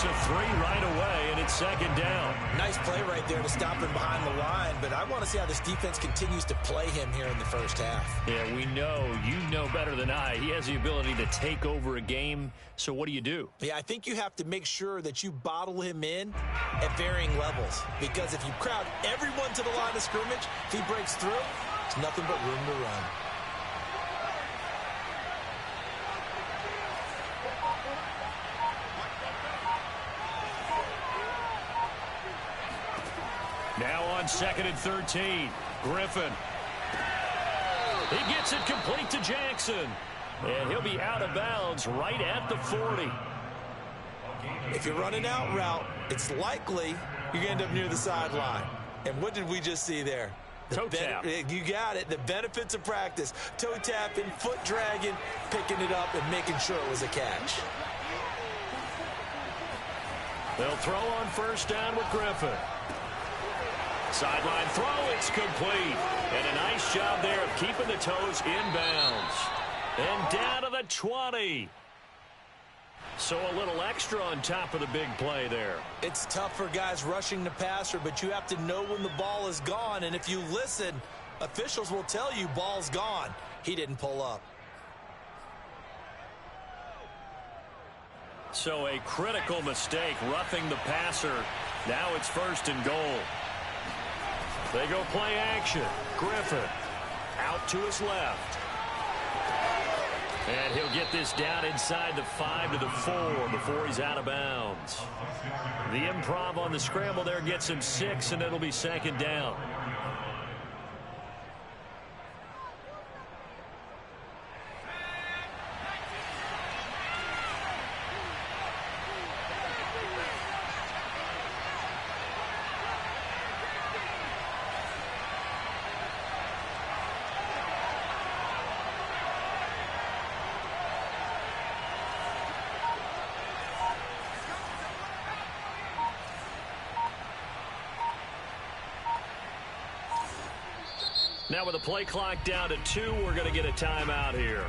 gets a 3 right away, and it's second down. Nice play right there to stop him behind the line, but I want to see how this defense continues to play him here in the first half. Yeah, we know, you know better than I, he has the ability to take over a game, so what do? Yeah, I think you have to make sure that you bottle him in at varying levels, because if you crowd everyone to the line of scrimmage, if he breaks through, it's nothing but room to run. Now on 2nd and 13, Griffin. He gets it complete to Jackson. And he'll be out of bounds right at the 40. If you're running out route, it's likely you're going to end up near the sideline. And what did we just see there? Toe tap. You got it. The benefits of practice. Toe tapping, foot dragging, picking it up, and making sure it was a catch. They'll throw on first down with Griffin. Sideline throw, it's complete. And a nice job there of keeping the toes inbounds. And down to the 20. So a little extra on top of the big play there. It's tough for guys rushing the passer, but you have to know when the ball is gone. And if you listen, officials will tell you ball's gone. He didn't pull up. So a critical mistake, roughing the passer. Now it's 1st and goal. They go play action. Griffin out to his left. And he'll get this down inside the 5 to the 4 before he's out of bounds. The improv on the scramble there gets him 6, and it'll be 2nd down. Now with the play clock down to 2, we're going to get a timeout here.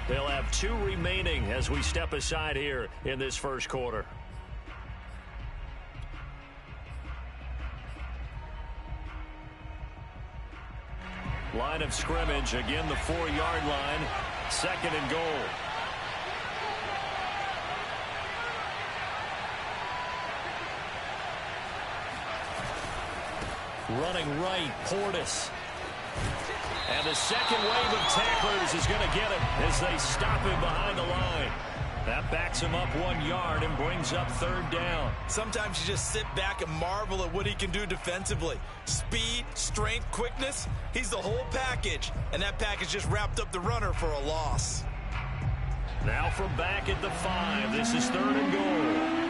They'll have 2 remaining as we step aside here in this first quarter. Line of scrimmage, again the 4-yard line, 2nd and goal. Running right, Portis. And the second wave of tacklers is going to get him as they stop him behind the line. That backs him up 1 yard and brings up 3rd down. Sometimes you just sit back and marvel at what he can do defensively. Speed, strength, quickness, he's the whole package. And that package just wrapped up the runner for a loss. Now from back at the 5, this is 3rd and goal.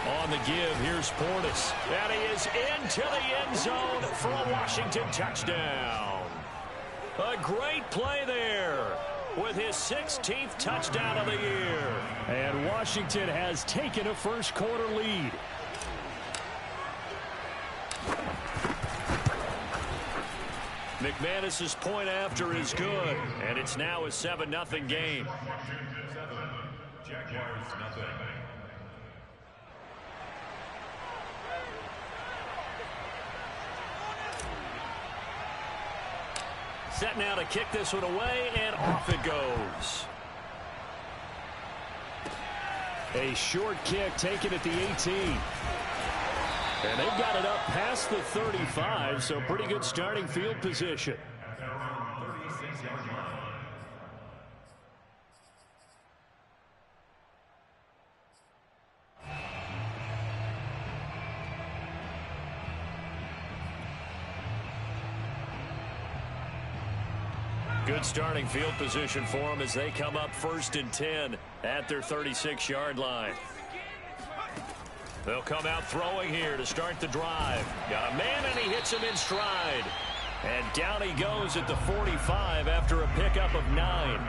On the give, here's Portis. And he is into the end zone for a Washington touchdown. A great play there with his 16th touchdown of the year. And Washington has taken a first quarter lead. McManus's point after is good, and it's now a 7-0 game. Jaguars nothing. Set now to kick this one away, and off it goes. A short kick taken at the 18. And they've got it up past the 35, so pretty good starting field position. Good starting field position for them as they come up 1st and 10 at their 36-yard line. They'll come out throwing here to start the drive. Got a man, and he hits him in stride. And down he goes at the 45 after a pickup of 9.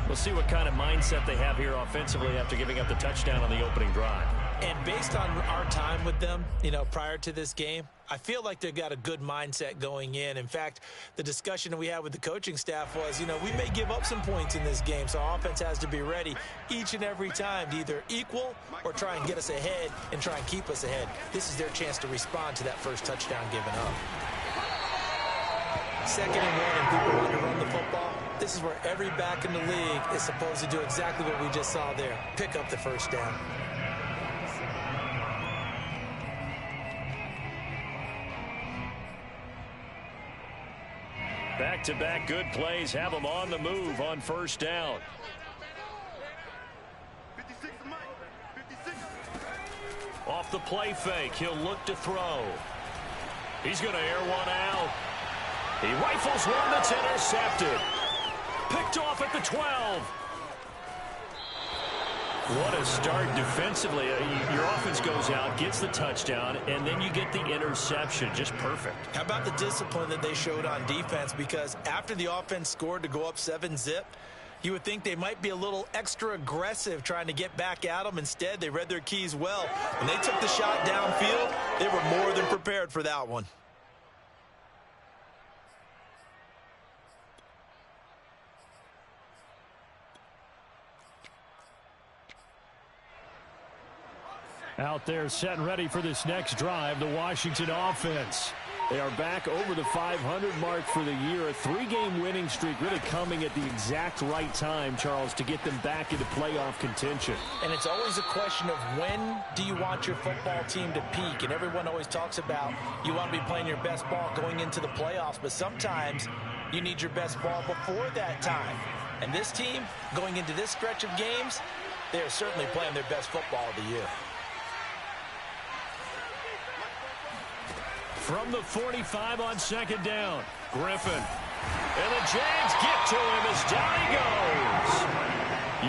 We'll see what kind of mindset they have here offensively after giving up the touchdown on the opening drive. And based on our time with them, prior to this game, I feel like they've got a good mindset going in. In fact, the discussion that we had with the coaching staff was, we may give up some points in this game, so our offense has to be ready each and every time to either equal or try and get us ahead and try and keep us ahead. This is their chance to respond to that first touchdown given up. 2nd and 1, and people want to run the football. This is where every back in the league is supposed to do exactly what we just saw there, pick up the first down. Back-to-back good plays have them on the move on first down. 56, Mike. 56. Off the play fake, he'll look to throw. He's going to air one out. He rifles one that's intercepted. Picked off at the 12. What a start defensively. Your offense goes out, gets the touchdown, and then you get the interception. Just perfect. How about the discipline that they showed on defense? Because after the offense scored to go up 7-zip, you would think they might be a little extra aggressive trying to get back at them. Instead, they read their keys well. When they took the shot downfield, they were more than prepared for that one. Out there set and ready for this next drive, the Washington offense. They are back over the 500 mark for the year. A 3-game winning streak really coming at the exact right time, Charles, to get them back into playoff contention. And it's always a question of when do you want your football team to peak? And everyone always talks about you want to be playing your best ball going into the playoffs, but sometimes you need your best ball before that time. And this team, going into this stretch of games, they are certainly playing their best football of the year. From the 45 on 2nd down, Griffin. And the Jags get to him as down he goes.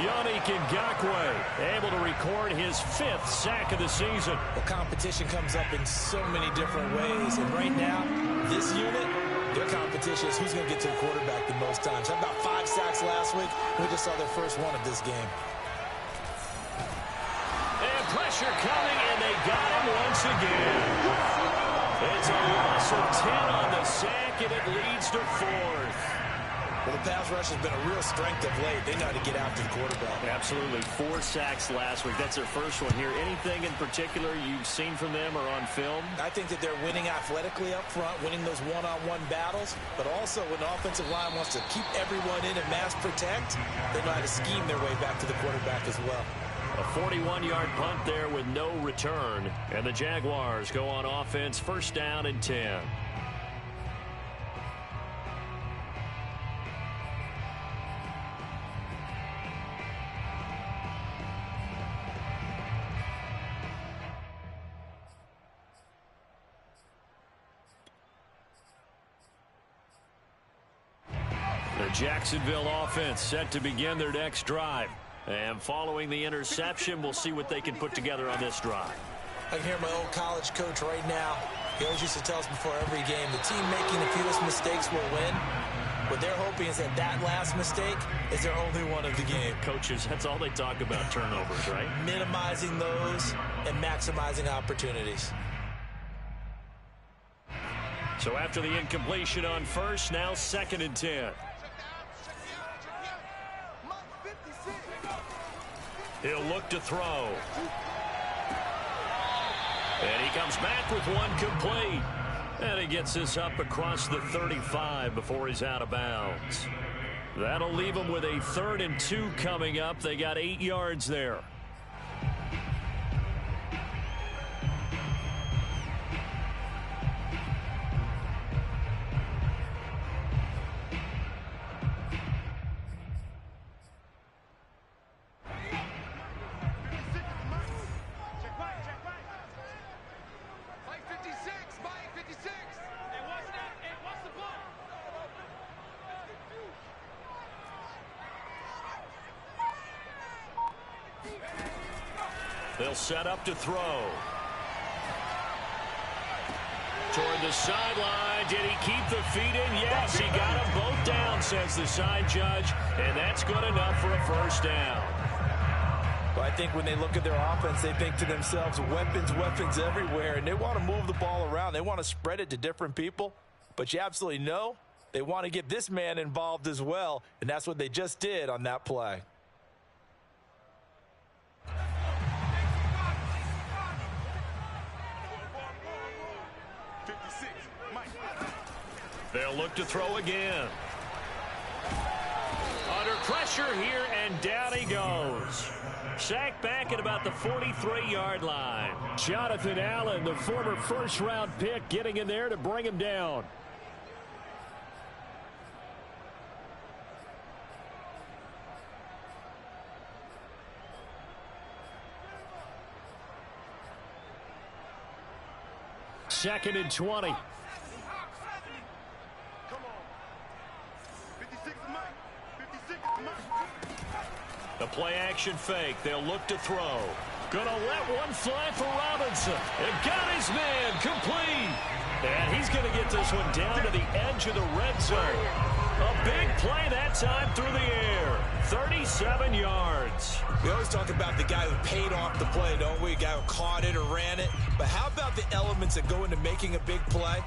Yannick Ngakoue able to record his 5th sack of the season. Well, competition comes up in so many different ways. And right now, this unit, their competition is who's going to get to the quarterback the most times. How about 5 sacks last week? We just saw their first one of this game. And pressure coming, and they got him once again. It's a loss of 10 on the sack, and it leads to 4th. Well, the pass rush has been a real strength of late. They know how to get after the quarterback. Absolutely. 4 sacks last week. That's their first one here. Anything in particular you've seen from them or on film? I think that they're winning athletically up front, winning those one-on-one battles, but also when the offensive line wants to keep everyone in and mass protect, they know how to scheme their way back to the quarterback as well. A 41-yard punt there with no return. And the Jaguars go on offense, 1st down and 10. The Jacksonville offense set to begin their next drive. And following the interception, we'll see what they can put together on this drive. I can hear my old college coach right now. He always used to tell us before every game, the team making the fewest mistakes will win. What they're hoping is that that last mistake is their only one of the game. Coaches, that's all they talk about, turnovers, right? Minimizing those and maximizing opportunities. So after the incompletion on 1st, now 2nd and 10. He'll look to throw. And he comes back with one complete. And he gets this up across the 35 before he's out of bounds. That'll leave him with a 3rd and 2 coming up. They got 8 yards there. They'll set up to throw. Toward the sideline. Did he keep the feet in? Yes, he got them both down, says the side judge. And that's good enough for a 1st down. Well, I think when they look at their offense, they think to themselves, weapons, weapons everywhere, and they want to move the ball around. They want to spread it to different people, but you absolutely know they want to get this man involved as well, and that's what they just did on that play. They'll look to throw again. Under pressure here, and down he goes. Sacked back at about the 43-yard line. Jonathan Allen, the former first-round pick, getting in there to bring him down. Second and 20. The play-action fake. They'll look to throw. Gonna let one fly for Robinson. And got his man complete. And he's going to get this one down to the edge of the red zone. A big play that time through the air. 37 yards. We always talk about the guy who paid off the play, don't we? A guy who caught it or ran it. But how about the elements that go into making a big play?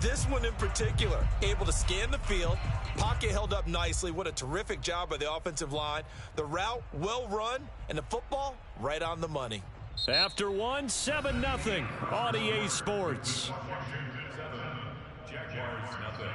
This one in particular, able to scan the field, pocket held up nicely. What a terrific job by the offensive line. The route well run, and the football right on the money. After one, 7-0 on EA Sports. Jaguars, nothing.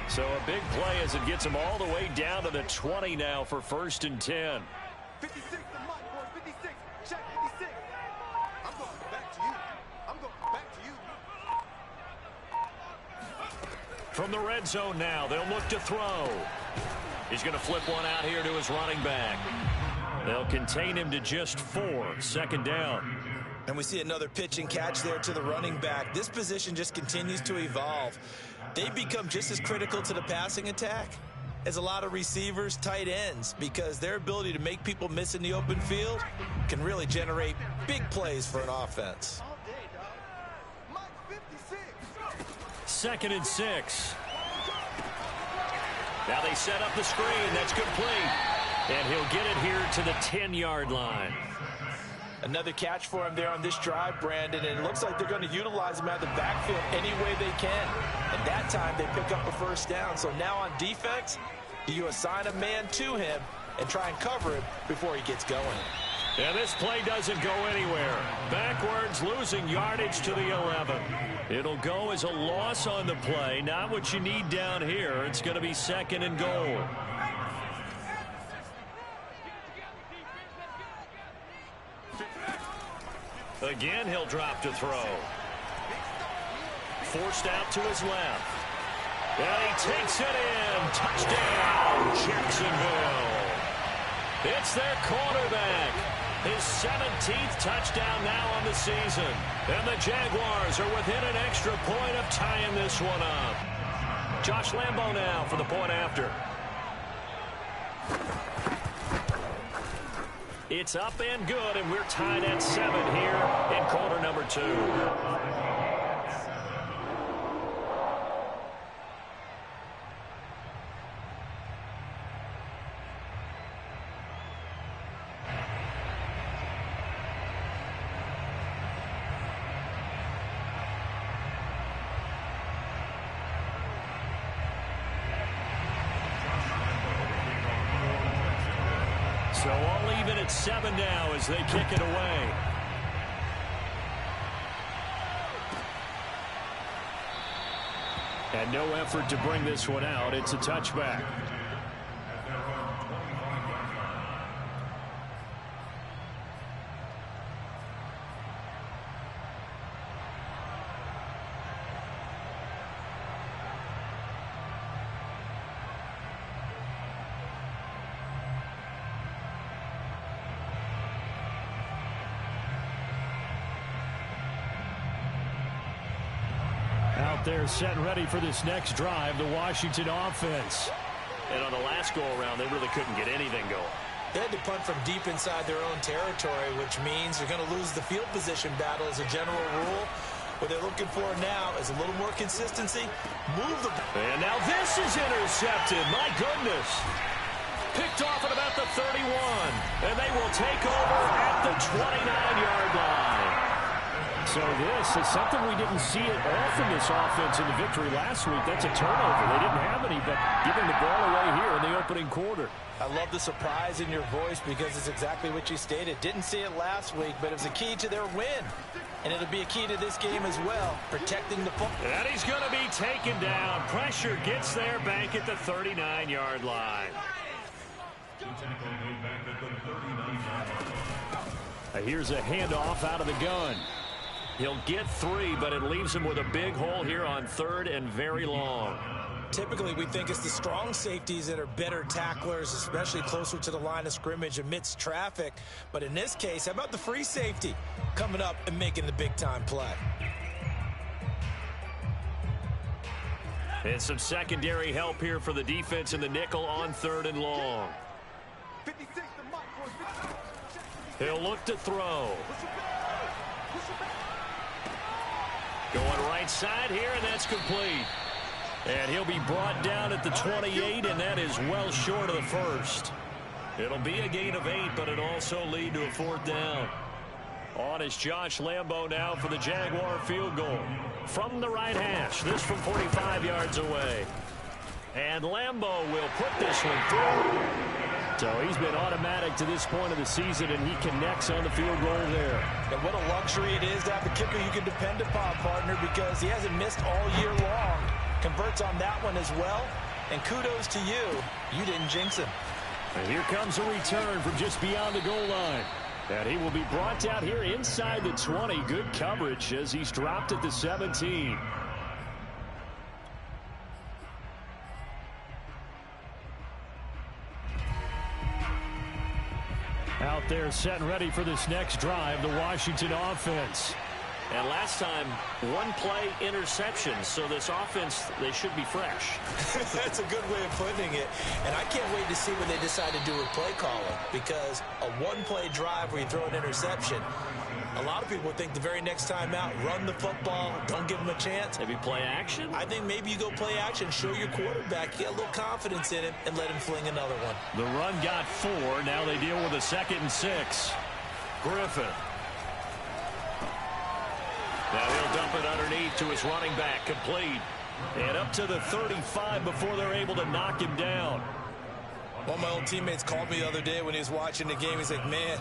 So a big play as it gets him all the way down to the 20 now for 1st and 10. 56 to Mike, boys. 56. Check 56. I'm going back to you. I'm going back to you. From the red zone now, they'll look to throw. He's going to flip one out here to his running back. They'll contain him to just 4. 2nd down. And we see another pitch and catch there to the running back. This position just continues to evolve. They become just as critical to the passing attack as a lot of receivers, tight ends, because their ability to make people miss in the open field can really generate big plays for an offense. All day, dog. Mike 56. 2nd and 6. Now they set up the screen. That's complete. And he'll get it here to the 10-yard line. Another catch for him there on this drive, Brandon, and it looks like they're going to utilize him out of the backfield any way they can. And that time they pick up a 1st down. So now on defense, do you assign a man to him and try and cover him before he gets going? And this play doesn't go anywhere. Backwards, losing yardage to the 11. It'll go as a loss on the play. Not what you need down here. It's going to be 2nd and goal. Again, he'll drop to throw. Forced out to his left. And he takes it in. Touchdown, Jacksonville. It's their quarterback. His 17th touchdown now on the season. And the Jaguars are within an extra point of tying this one up. Josh Lambo now for the point after. It's up and good, and we're tied at 7 here in quarter number 2. So all even at 7 now as they kick it away. And no effort to bring this one out. It's a touchback. Out there set and ready for this next drive, the Washington offense. And on the last go-around, they really couldn't get anything going. They had to punt from deep inside their own territory, which means you're going to lose the field position battle as a general rule. What they're looking for now is a little more consistency. Move the... And now this is intercepted. My goodness. Picked off at about the 31. And they will take over at the 29-yard line. So this is something we didn't see it all from this offense in the victory last week. That's a turnover. They didn't have any, but giving the ball away here in the opening quarter. I love the surprise in your voice because it's exactly what you stated. Didn't see it last week, but it was a key to their win. And it'll be a key to this game as well, protecting the football. And he's going to be taken down. Pressure gets there back at the 39-yard line. Here's a handoff out of the gun. He'll get 3, but it leaves him with a big hole here on 3rd and very long. Typically, we think it's the strong safeties that are better tacklers, especially closer to the line of scrimmage amidst traffic. But in this case, how about the free safety coming up and making the big-time play? And some secondary help here for the defense in the nickel on 3rd and long. 56, the mic, boys. 56. He'll look to throw. Going right side here, and that's complete. And he'll be brought down at the 28, and that is well short of the first. It'll be a gain of 8, but it'll also lead to a 4th down. On is Josh Lambo now for the Jaguar field goal. From the right hash, this from 45 yards away. And Lambo will put this one through. So he's been automatic to this point of the season, and he connects on the field goal there. And what a luxury it is to have a kicker you can depend upon, partner, because he hasn't missed all year long. Converts on that one as well. And kudos to you. You didn't jinx him. And here comes a return from just beyond the goal line. And he will be brought down here inside the 20. Good coverage as he's dropped at the 17. Out there set and ready for this next drive, the Washington offense. And last time, 1-play interception. So this offense, they should be fresh. That's a good way of putting it. And I can't wait to see what they decide to do with play calling. Because a 1-play drive where you throw an interception, a lot of people think the very next time out, run the football, don't give them a chance. Maybe play action? I think maybe you go play action, show your quarterback, get a little confidence in him, and let him fling another one. The run got 4. Now they deal with a 2nd and 6. Griffin. Now he'll dump it underneath to his running back, complete. And up to the 35 before they're able to knock him down. One of my old teammates called me the other day when he was watching the game. He's like, man,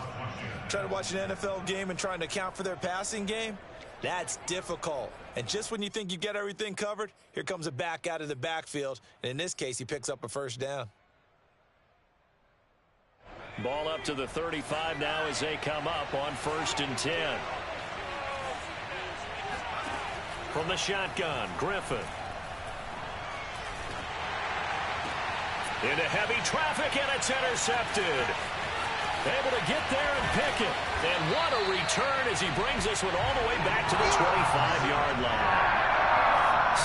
trying to watch an NFL game and trying to account for their passing game, that's difficult. And just when you think you get everything covered, here comes a back out of the backfield. And in this case, he picks up a 1st down. Ball up to the 35 now as they come up on 1st and 10. From the shotgun, Griffin. Into heavy traffic, and it's intercepted. Able to get there and pick it. And what a return as he brings this one all the way back to the 25-yard line.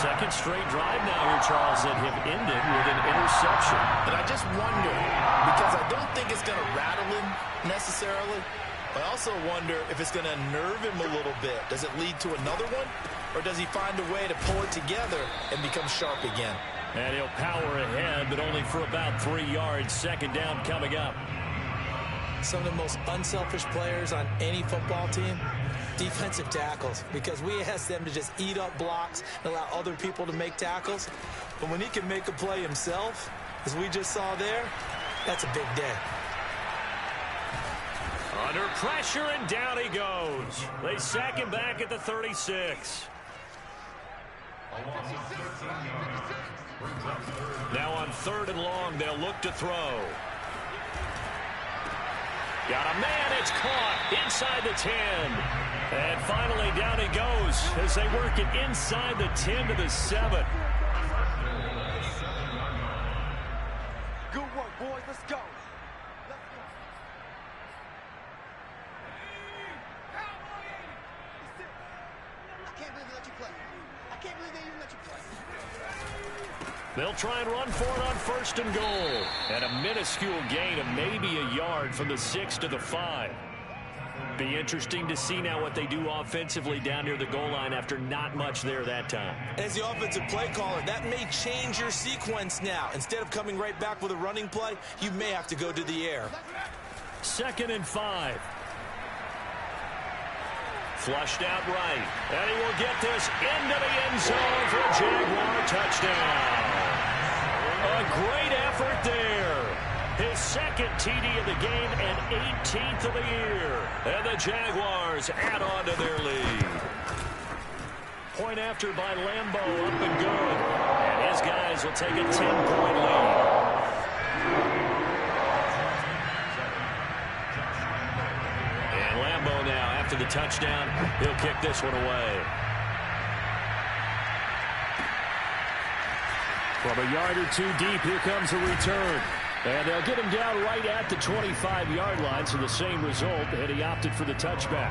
2nd straight drive now here, Charles, that have ended with an interception. And I just wonder, because I don't think it's going to rattle him necessarily, but I also wonder if it's going to nerve him a little bit. Does it lead to another one? Or does he find a way to pull it together and become sharp again? And he'll power ahead, but only for about 3 yards. 2nd down coming up. Some of the most unselfish players on any football team, defensive tackles, because we ask them to just eat up blocks and allow other people to make tackles. But when he can make a play himself, as we just saw there, that's a big day. Under pressure, and down he goes. They sack him back at the 36. Now on 3rd and long, they'll look to throw. Got a man, it's caught inside the 10. And finally down he goes as they work it inside the 10 to the 7. Good work, boys. Let's go. I can't believe they let you play. I can't believe they even let you play. They'll try and run for it on 1st and goal. And a minuscule gain of maybe a yard from the 6 to the 5. Be interesting to see now what they do offensively down near the goal line after not much there that time. As the offensive play caller, that may change your sequence now. Instead of coming right back with a running play, you may have to go to the air. 2nd and 5. Flushed out right. And he will get this into the end zone for a Jaguar touchdown. A great effort there. His 2nd TD of the game and 18th of the year. And the Jaguars add on to their lead. Point after by Lambo, up and good. And his guys will take a 10-point lead. And Lambo now, after the touchdown, he'll kick this one away. From a yard or two deep, here comes a return. And they'll get him down right at the 25-yard line, so the same result, and he opted for the touchback.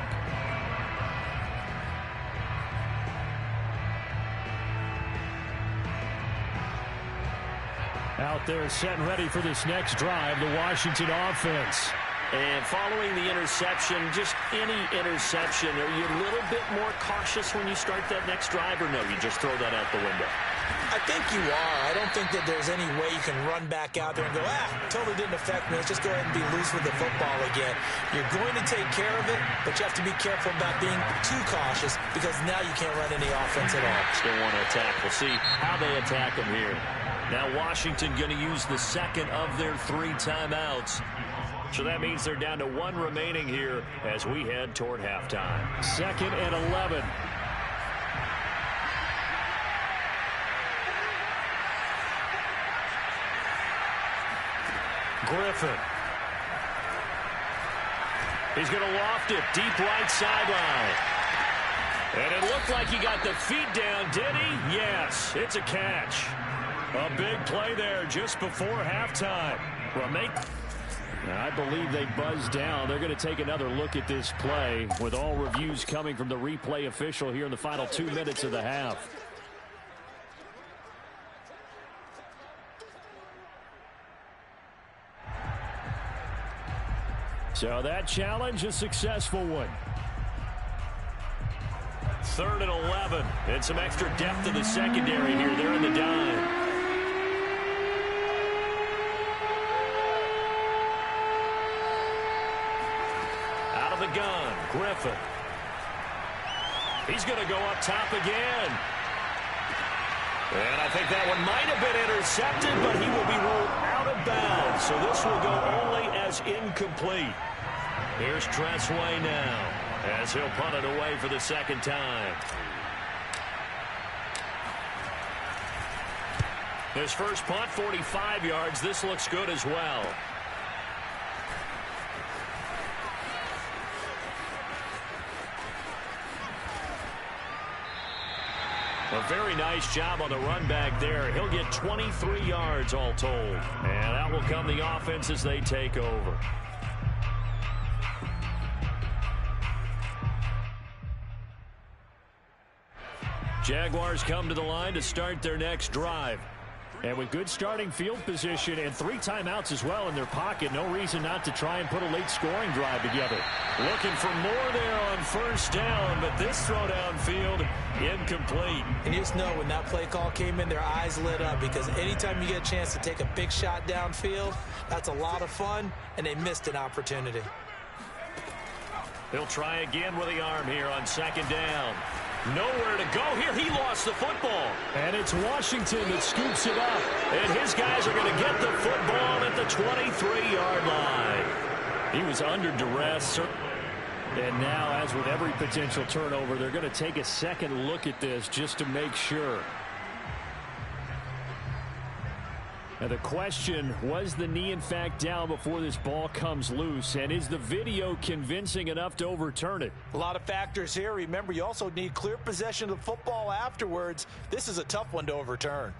Out there set and ready for this next drive, the Washington offense. And following the interception, just any interception, are you a little bit more cautious when you start that next drive, or no, you just throw that out the window? I think you are. I don't think that there's any way you can run back out there and go, totally didn't affect me. Let's just go ahead and be loose with the football again. You're going to take care of it, but you have to be careful about being too cautious because now you can't run any offense at all. Still want to attack. We'll see how they attack them here. Now Washington going to use the 2nd of their 3 timeouts. So that means they're down to 1 remaining here as we head toward halftime. 2nd and 11. Griffin. He's going to loft it deep right sideline. And it looked like he got the feet down, did he? Yes, it's a catch. A big play there just before halftime. I believe they buzzed down. They're going to take another look at this play with all reviews coming from the replay official here in the final 2 minutes of the half. So that challenge, a successful one. 3rd and 11. And some extra depth in the secondary here. They're in the dime. Out of the gun, Griffin. He's going to go up top again. And I think that one might have been intercepted, but he will be ruled out of bounds. So this will go only as incomplete. Here's Tressway now as he'll punt it away for the 2nd time. His first punt, 45 yards. This looks good as well. A very nice job on the run back there. He'll get 23 yards all told. And that will come the offense as they take over. Jaguars come to the line to start their next drive. And with good starting field position and 3 timeouts as well in their pocket, no reason not to try and put a late scoring drive together. Looking for more there on 1st down, but this throw downfield incomplete. And you just know when that play call came in, their eyes lit up because anytime you get a chance to take a big shot downfield, that's a lot of fun, and they missed an opportunity. He'll try again with the arm here on 2nd down. Nowhere to go here. He lost the football. And it's Washington that scoops it up. And his guys are going to get the football at the 23-yard line. He was under duress. And now, as with every potential turnover, they're going to take a second look at this just to make sure. Now the question, was the knee in fact down before this ball comes loose? And is the video convincing enough to overturn it? A lot of factors here. Remember, you also need clear possession of the football afterwards. This is a tough one to overturn.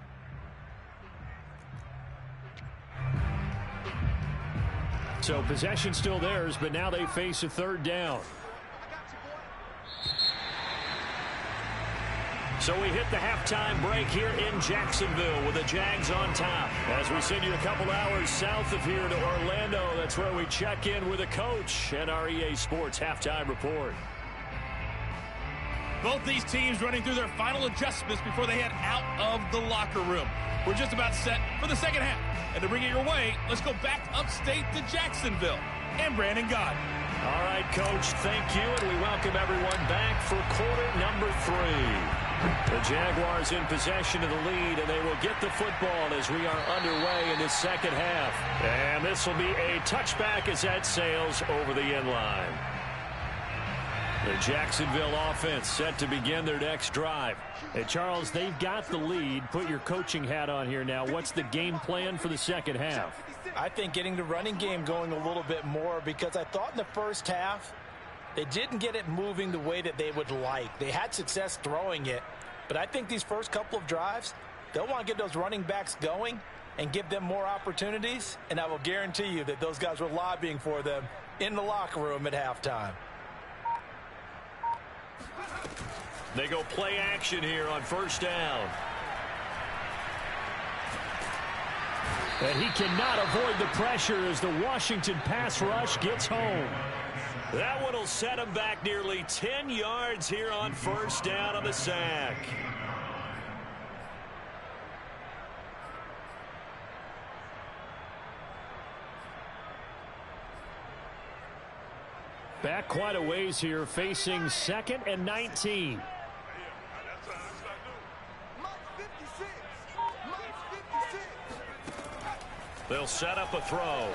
So possession still theirs, but now they face a 3rd down. So we hit the halftime break here in Jacksonville with the Jags on top. As we send you a couple hours south of here to Orlando, that's where we check in with a coach and our EA Sports halftime report. Both these teams running through their final adjustments before they head out of the locker room. We're just about set for the second half. And to bring it your way, let's go back upstate to Jacksonville. And Brandon Gott. All right, Coach, thank you, and we welcome everyone back for quarter number 3. The Jaguars in possession of the lead, and they will get the football as we are underway in this second half. And this will be a touchback as that sails over the end line. The Jacksonville offense set to begin their next drive. Hey, Charles, they've got the lead. Put your coaching hat on here now. What's the game plan for the second half? I think getting the running game going a little bit more, because I thought in the first half they didn't get it moving the way that they would like. They had success throwing it, but I think these first couple of drives, they'll want to get those running backs going and give them more opportunities, and I will guarantee you that those guys were lobbying for them in the locker room at halftime. They go play action here on first down. And he cannot avoid the pressure as the Washington pass rush gets home. That one will set him back nearly 10 yards here on first down on the sack. Back quite a ways here, facing 2nd and 19. They'll set up a throw.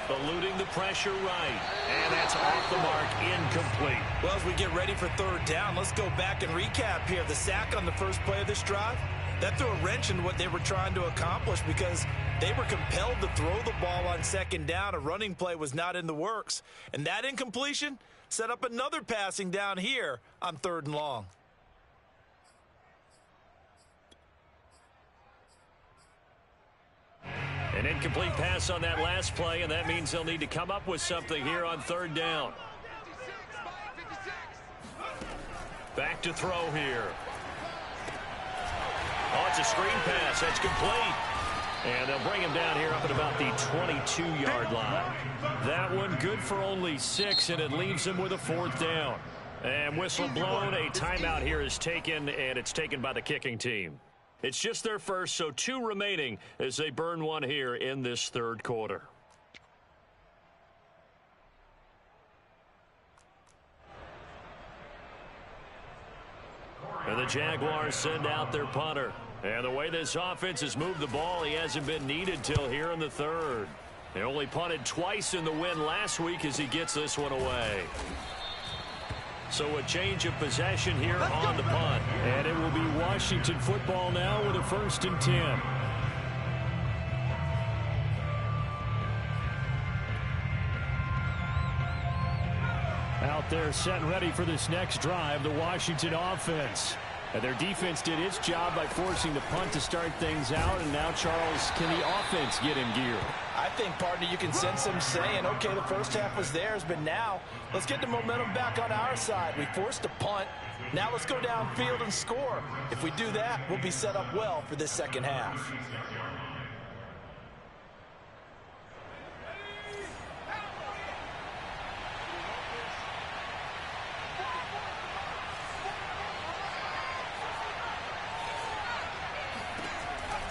Eluding the pressure right. And that's off the mark, incomplete. Well, as we get ready for third down, let's go back and recap here. The sack on the first play of this drive, that threw a wrench in what they were trying to accomplish because they were compelled to throw the ball on second down. A running play was not in the works. And that incompletion set up another passing down here on 3rd and long. An incomplete pass on that last play, and that means they'll need to come up with something here on 3rd down. Back to throw here. Oh, it's a screen pass. That's complete. And they'll bring him down here up at about the 22-yard line. That one good for only 6, and it leaves him with a 4th down. And whistle blown. A timeout here is taken, and it's taken by the kicking team. It's just their first, so 2 remaining as they burn one here in this 3rd quarter. And the Jaguars send out their punter. And the way this offense has moved the ball, he hasn't been needed till here in the 3rd. They only punted twice in the win last week as he gets this one away. So a change of possession here on the punt. And it will be Washington football now with a 1st and 10. Out there set and ready for this next drive, the Washington offense. And their defense did its job by forcing the punt to start things out. And now, Charles, can the offense get in gear? I think, partner, you can sense them saying, okay, the first half was theirs, but now let's get the momentum back on our side. We forced a punt. Now let's go downfield and score. If we do that, we'll be set up well for this second half.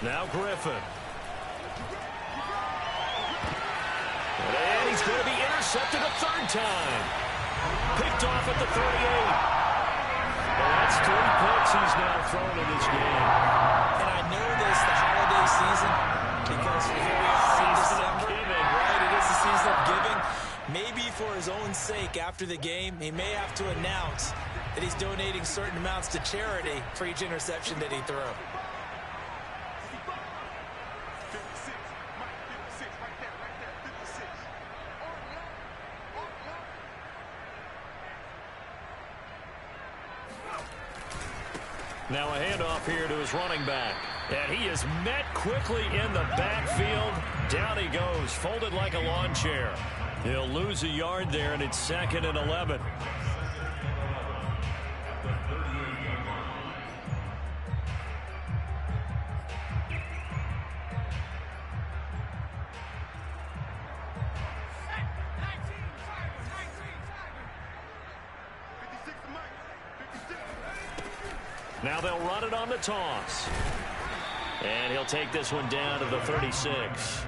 Now Griffin. And he's going to be intercepted a 3rd time. Picked off at the 38. Well, that's 3 picks he's now thrown in this game. And I know this, the holiday season, because here we are in December. Right, it is the season of giving. Maybe for his own sake after the game, he may have to announce that he's donating certain amounts to charity for each interception that he threw. Now a handoff here to his running back. And he is met quickly in the backfield. Down he goes, folded like a lawn chair. He'll lose a yard there, and it's 2nd and 11. Now they'll run it on the toss. And he'll take this one down to the 36.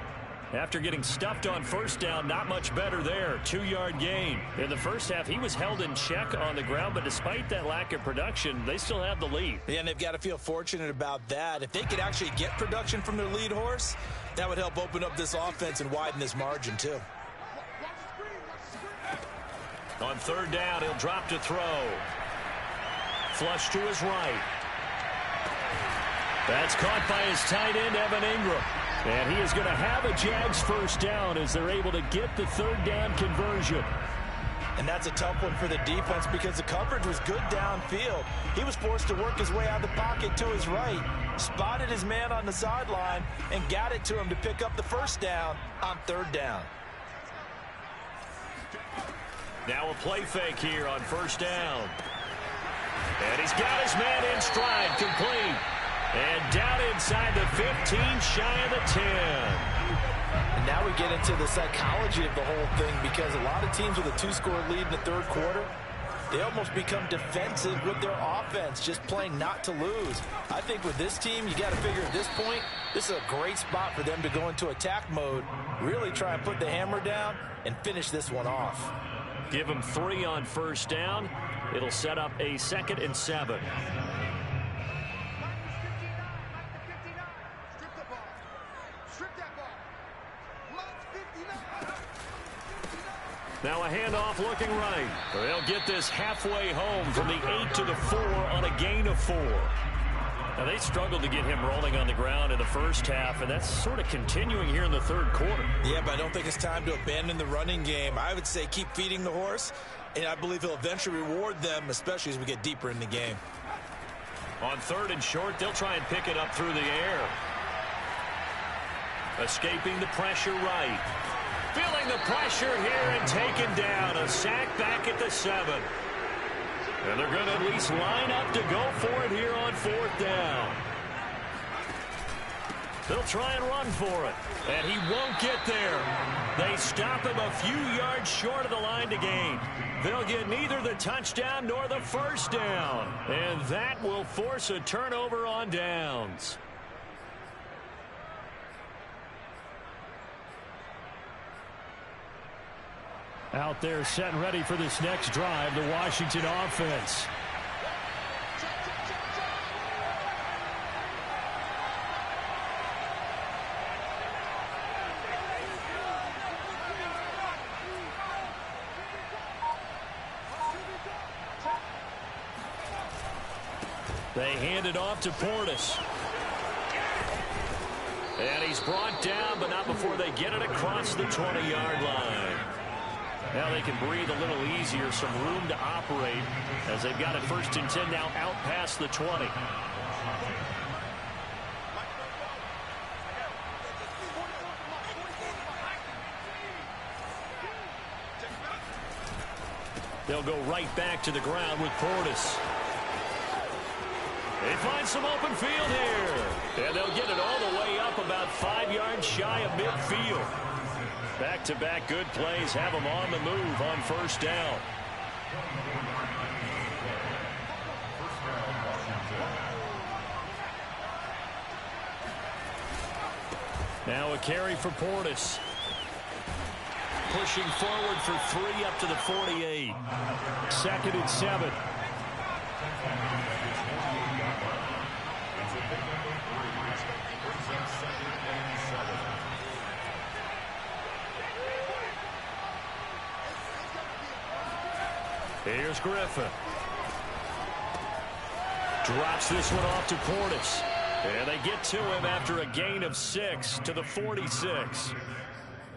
After getting stuffed on first down, not much better there. 2-yard gain. In the first half, he was held in check on the ground, but despite that lack of production, they still have the lead. Yeah, and they've got to feel fortunate about that. If they could actually get production from their lead horse, that would help open up this offense and widen this margin, too. On third down, he'll drop to throw. Flush to his right. That's caught by his tight end, Evan Ingram. And he is going to have a Jags first down as they're able to get the third down conversion. And that's a tough one for the defense because the coverage was good downfield. He was forced to work his way out of the pocket to his right, spotted his man on the sideline, and got it to him to pick up the first down on third down. Now a play fake here on first down. And he's got his man in stride, complete. And down inside the 15, shy of the 10. And now we get into the psychology of the whole thing because a lot of teams with a 2-score lead in the third quarter, they almost become defensive with their offense, just playing not to lose. I think with this team, you got to figure at this point, this is a great spot for them to go into attack mode, really try and put the hammer down and finish this one off. Give him 3 on first down. It'll set up a 2nd and 7. Now a handoff looking right. They'll get this halfway home from the 8 to the 4 on a gain of 4. Now they struggled to get him rolling on the ground in the first half, and that's sort of continuing here in the third quarter. Yeah, but I don't think it's time to abandon the running game. I would say keep feeding the horse, and I believe he'll eventually reward them, especially as we get deeper in the game. On 3rd and short, they'll try and pick it up through the air. Escaping the pressure right. Feeling the pressure here and taken down. A sack back at the 7. And they're going to at least line up to go for it here on 4th down. They'll try and run for it. And he won't get there. They stop him a few yards short of the line to gain. They'll get neither the touchdown nor the first down. And that will force a turnover on downs. Out there set and ready for this next drive, the Washington offense. They hand it off to Portis. And he's brought down, but not before they get it across the 20-yard line. Now they can breathe a little easier, some room to operate as they've got it 1st and 10 now out past the 20. They'll go right back to the ground with Portis. They find some open field here. And they'll get it all the way up about 5 yards shy of midfield. Back-to-back good plays have them on the move on first down. Now a carry for Portis. Pushing forward for 3 up to the 48. 2nd and 7. Here's Griffin. Drops this one off to Portis. And they get to him after a gain of 6 to the 46.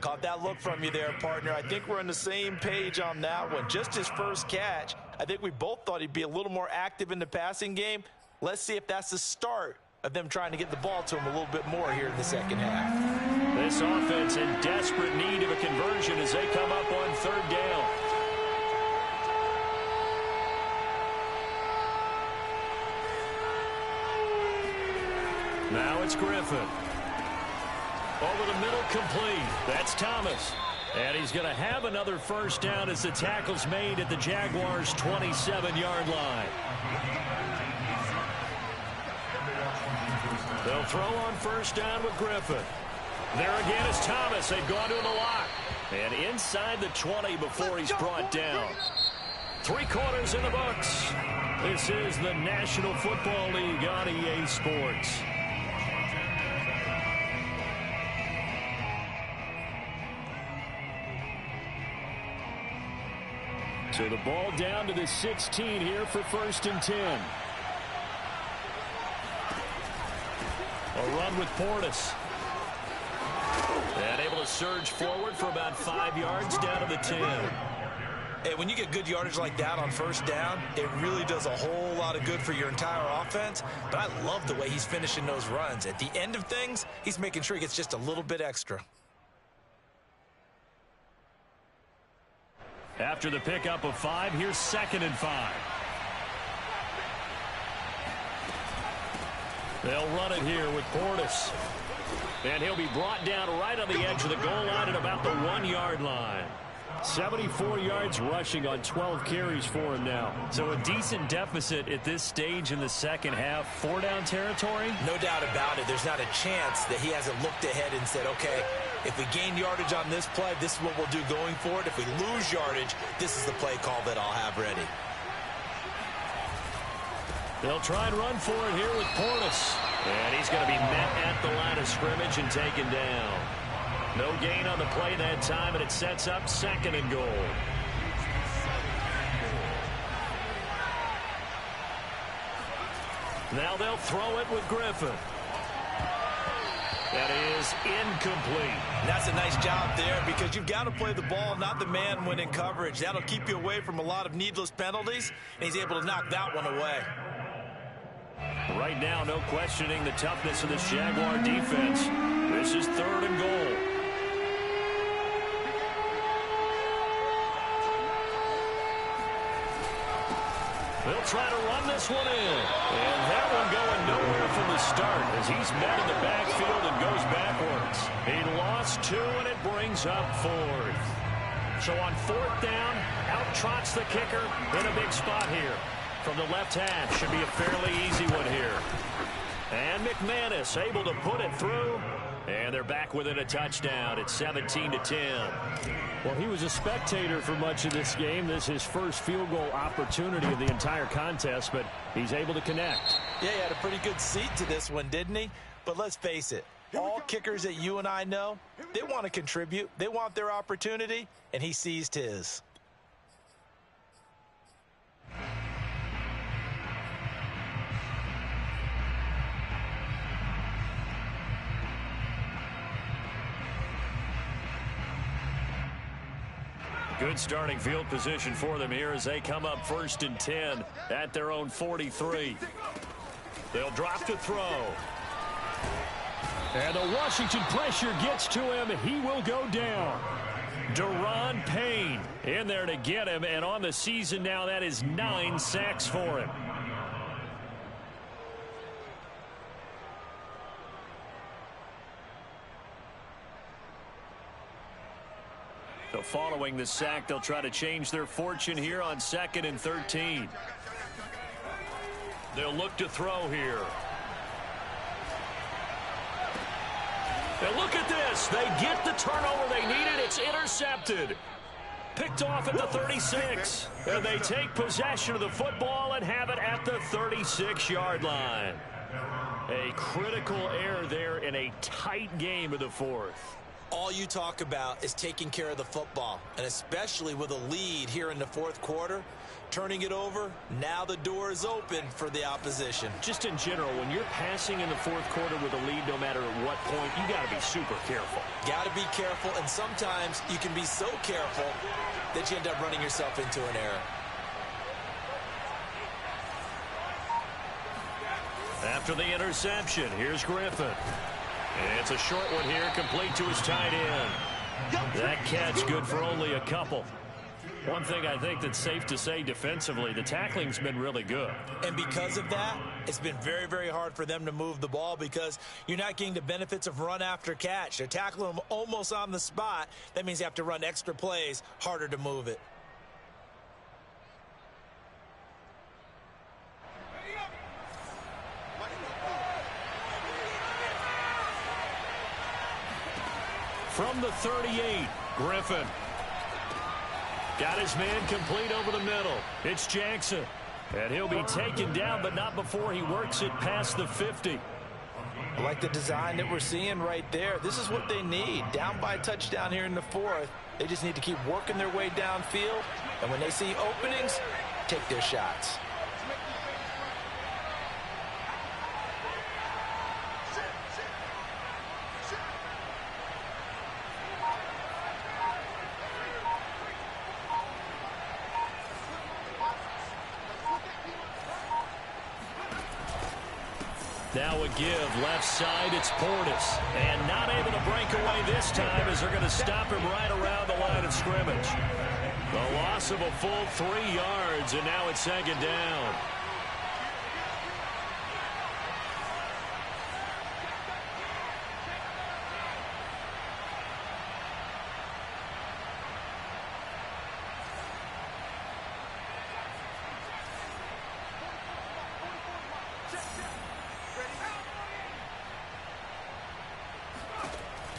Caught that look from you there, partner. I think we're on the same page on that one. Just his first catch. I think we both thought he'd be a little more active in the passing game. Let's see if that's the start of them trying to get the ball to him a little bit more here in the second half. This offense in desperate need of a conversion as they come up on 3rd down. Now it's Griffin. Over the middle, complete. That's Thomas. And he's going to have another first down as the tackle's made at the Jaguars' 27-yard line. They'll throw on first down with Griffin. There again is Thomas. They've gone to him a lot. And inside the 20 before he's brought down. 3 quarters in the books. This is the National Football League on EA Sports. So the ball down to the 16 here for 1st and 10. A run with Portis. And able to surge forward for about 5 yards down to the 10. Hey, when you get good yardage like that on first down, it really does a whole lot of good for your entire offense. But I love the way he's finishing those runs. At the end of things, he's making sure he gets just a little bit extra. After the pickup of 5, here's 2nd and 5. They'll run it here with Portis. And he'll be brought down right on the edge of the goal line at about the 1-yard line. 74 yards rushing on 12 carries for him now. So a decent deficit at this stage in the second half. 4-down territory? No doubt about it. There's not a chance that he hasn't looked ahead and said, okay, if we gain yardage on this play, this is what we'll do going forward. If we lose yardage, this is the play call that I'll have ready. They'll try and run for it here with Portis. And he's going to be met at the line of scrimmage and taken down. No gain on the play that time, and it sets up 2nd and goal. Now they'll throw it with Griffin. That is incomplete. That's a nice job there because you've got to play the ball, not the man when in coverage. That'll keep you away from a lot of needless penalties, and he's able to knock that one away. Right now, no questioning the toughness of this Jaguar defense. This is 3rd and goal. They'll try to run this one in. And that one going nowhere from the start as he's met in the backfield and goes backwards. He lost 2, and it brings up 4th. So on 4th down, out trots the kicker in a big spot here. From the left hash, should be a fairly easy one here. And McManus able to put it through. And they're back within a touchdown at 17-10. Well, he was a spectator for much of this game. This is his first field goal opportunity of the entire contest, but he's able to connect. Yeah, he had a pretty good seat to this one, didn't he? But let's face it, all kickers that you and I know, they want to contribute. They want their opportunity, and he seized his. Good starting field position for them here as they come up 1st and 10 at their own 43. They'll drop to throw. And the Washington pressure gets to him. He will go down. Deron Payne in there to get him, and on the season now, that is 9 sacks for him. So following the sack, they'll try to change their fortune here on 2nd and 13. They'll look to throw here. And look at this. They get the turnover they needed. It's intercepted. Picked off at the 36. And they take possession of the football and have it at the 36-yard line. A critical error there in a tight game of the 4th. All you talk about is taking care of the football, and especially with a lead here in the 4th quarter, turning it over, now the door is open for the opposition. Just in general, when you're passing in the 4th quarter with a lead, no matter at what point, you got to be super careful. Got to be careful, and sometimes you can be so careful that you end up running yourself into an error. After the interception, here's Griffin. And it's a short one here, complete to his tight end. That catch good for only a couple. One thing I think that's safe to say defensively, the tackling's been really good. And because of that, it's been very, very hard for them to move the ball because you're not getting the benefits of run after catch. They're tackling them almost on the spot. That means you have to run extra plays, harder to move it. From the 38, Griffin. Got his man complete over the middle. It's Jackson. And he'll be taken down, but not before he works it past the 50. I like the design that we're seeing right there. This is what they need. Down by a touchdown here in the fourth. They just need to keep working their way downfield. And when they see openings, take their shots. Now a give, left side, it's Portis. And not able to break away this time as they're going to stop him right around the line of scrimmage. The loss of a full 3 yards, and now it's second down.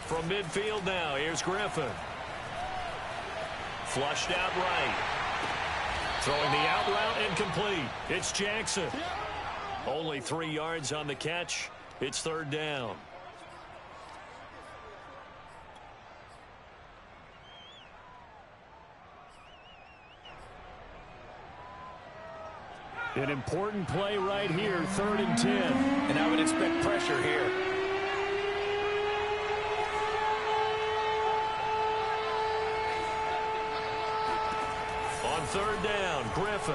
From midfield now, here's Griffin. Flushed out right. Throwing the out route incomplete. It's Jackson. Only 3 yards on the catch. It's third down. An important play right here, 3rd and 10. And I would expect pressure here. On third down, Griffin.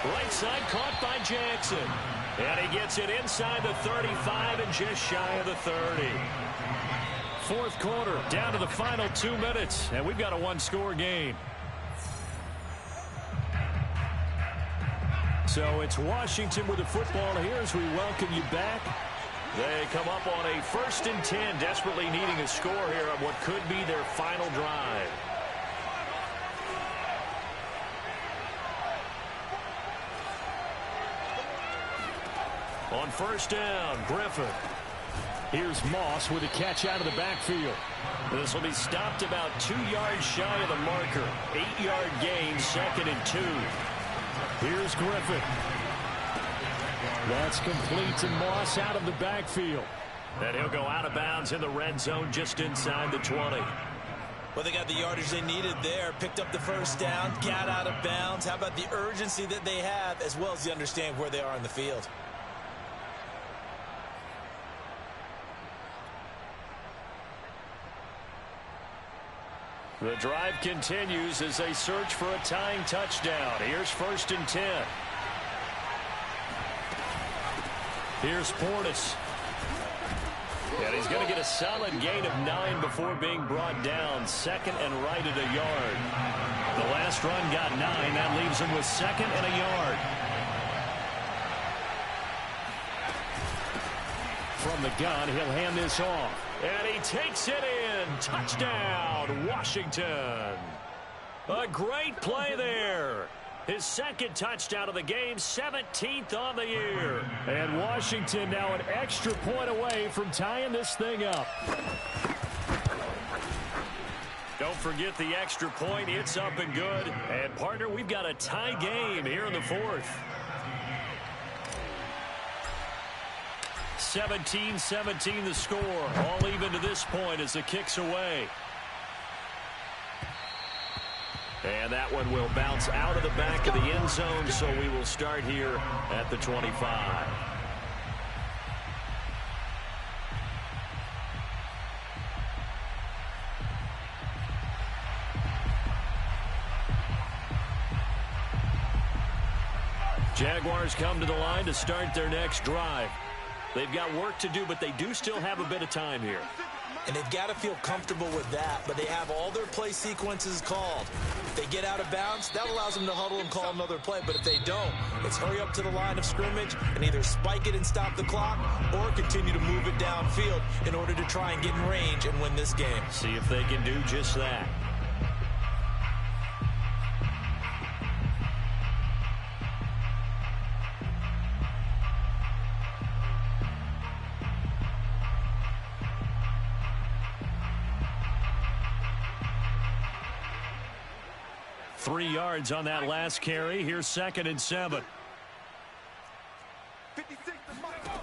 Right side caught by Jackson. And he gets it inside the 35 and just shy of the 30. Fourth quarter, down to the final 2 minutes, and we've got a one-score game. So it's Washington with the football here as we welcome you back. They come up on a 1st and 10, desperately needing a score here on what could be their final drive. On first down, Griffin. Here's Moss with a catch out of the backfield. This will be stopped about 2 yards shy of the marker. 8-yard gain, 2nd and 2. Here's Griffin. That's complete to Moss out of the backfield. And he'll go out of bounds in the red zone just inside the 20. Well, they got the yardage they needed there. Picked up the first down, got out of bounds. How about the urgency that they have as well as the understand where they are in the field? The drive continues as they search for a tying touchdown. Here's 1st and 10. Here's Portis. And he's going to get a solid gain of 9 before being brought down. 2nd and right at a yard. The last run got 9. That leaves him with 2nd and a yard. From the gun, he'll hand this off. And he takes it in. Touchdown, Washington. A great play there. His 2nd touchdown of the game, 17th on the year. And Washington now an extra point away from tying this thing up. Don't forget the extra point. It's up and good. And, partner, we've got a tie game here in the 4th. 17-17 the score. All even to this point as the kick's away. And that one will bounce out of the back of the end zone, so we will start here at the 25. Jaguars come to the line to start their next drive. They've got work to do, but they do still have a bit of time here. And they've got to feel comfortable with that, but they have all their play sequences called. If they get out of bounds, that allows them to huddle and call another play. But if they don't, it's hurry up to the line of scrimmage and either spike it and stop the clock or continue to move it downfield in order to try and get in range and win this game. See if they can do just that. 3 yards on that last carry. Here's 2nd and 7. 56 to Mike.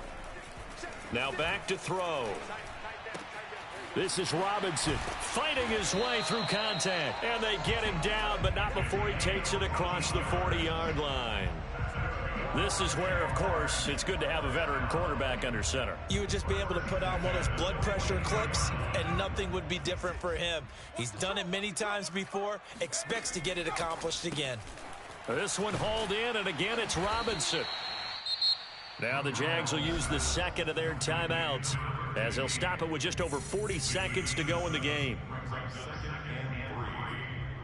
Now back to throw. This is Robinson fighting his way through contact. And they get him down, but not before he takes it across the 40-yard line. This is where, of course, it's good to have a veteran quarterback under center. You would just be able to put on one of those blood pressure clips, and nothing would be different for him. He's done it many times before, expects to get it accomplished again. This one hauled in, and again it's Robinson. Now the Jags will use the second of their timeouts, as they'll stop it with just over 40 seconds to go in the game.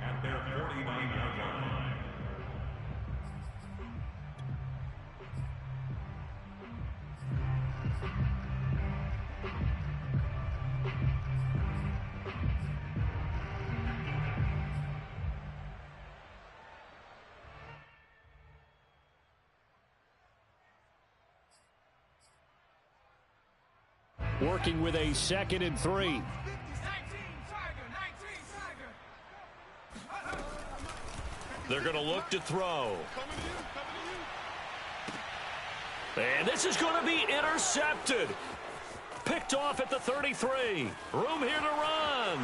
At their 49-yard line. Working with a 2nd and 3. They're going to look to throw. And this is going to be intercepted. Picked off at the 33. Room here to run.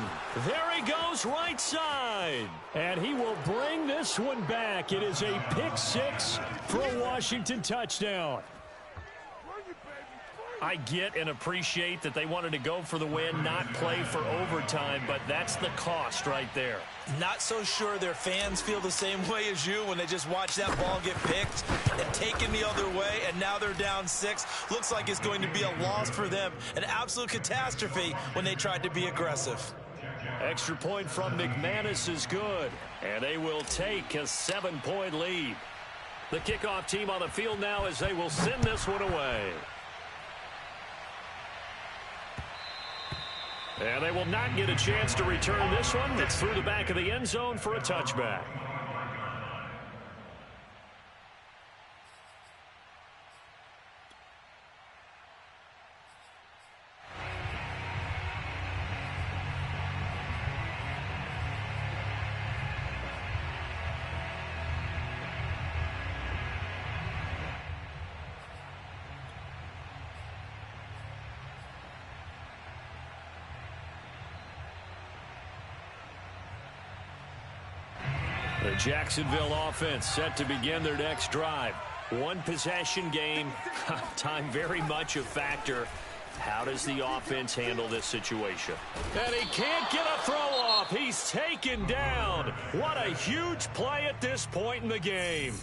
There he goes, right side. And he will bring this one back. It is a pick 6 for a Washington touchdown. I get and appreciate that they wanted to go for the win, not play for overtime, but that's the cost right there. Not so sure their fans feel the same way as you when they just watch that ball get picked and taken the other way, and now they're down 6. Looks like it's going to be a loss for them, an absolute catastrophe when they tried to be aggressive. Extra point from McManus is good, and they will take a 7-point lead. The kickoff team on the field now as they will send this one away. And they will not get a chance to return this one. It's through the back of the end zone for a touchback. The Jacksonville offense set to begin their next drive. One possession game, time very much a factor. How does the offense handle this situation? And he can't get a throw off. He's taken down. What a huge play at this point in the game.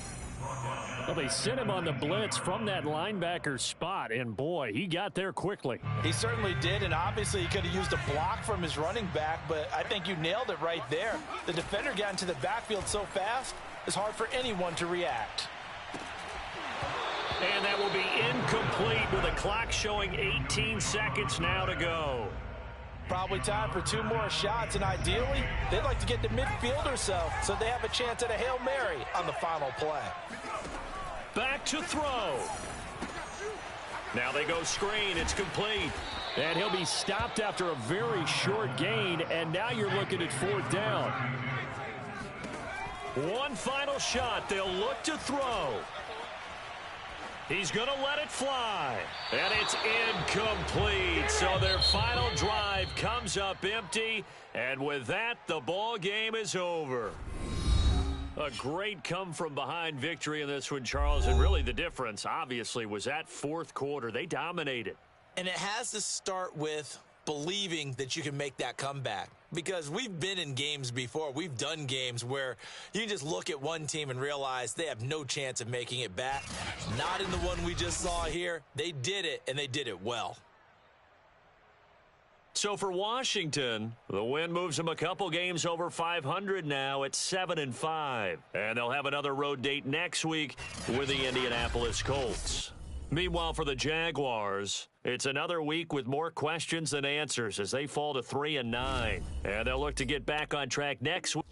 Well, they sent him on the blitz from that linebacker spot, and boy, he got there quickly. He certainly did, and obviously he could have used a block from his running back, but I think you nailed it right there. The defender got into the backfield so fast, it's hard for anyone to react. And that will be incomplete with the clock showing 18 seconds now to go. Probably time for 2 more shots, and ideally, they'd like to get to midfield or so they have a chance at a Hail Mary on the final play. Back to throw. Now they go screen. It's complete. And he'll be stopped after a very short gain, and now you're looking at 4th down. One final shot. They'll look to throw. He's going to let it fly. And it's incomplete. So their final drive comes up empty. And with that, the ball game is over. A great come-from-behind victory in this one, Charles. And really the difference, obviously, was that 4th quarter. They dominated. And it has to start with believing that you can make that comeback. Because we've been in games before. We've done games where you can just look at one team and realize they have no chance of making it back. Not in the one we just saw here. They did it, and they did it well. So for Washington, the win moves them a couple games over 500 now at 7-5. And they'll have another road date next week with the Indianapolis Colts. Meanwhile, for the Jaguars, it's another week with more questions than answers as they fall to 3-9. And they'll look to get back on track next week.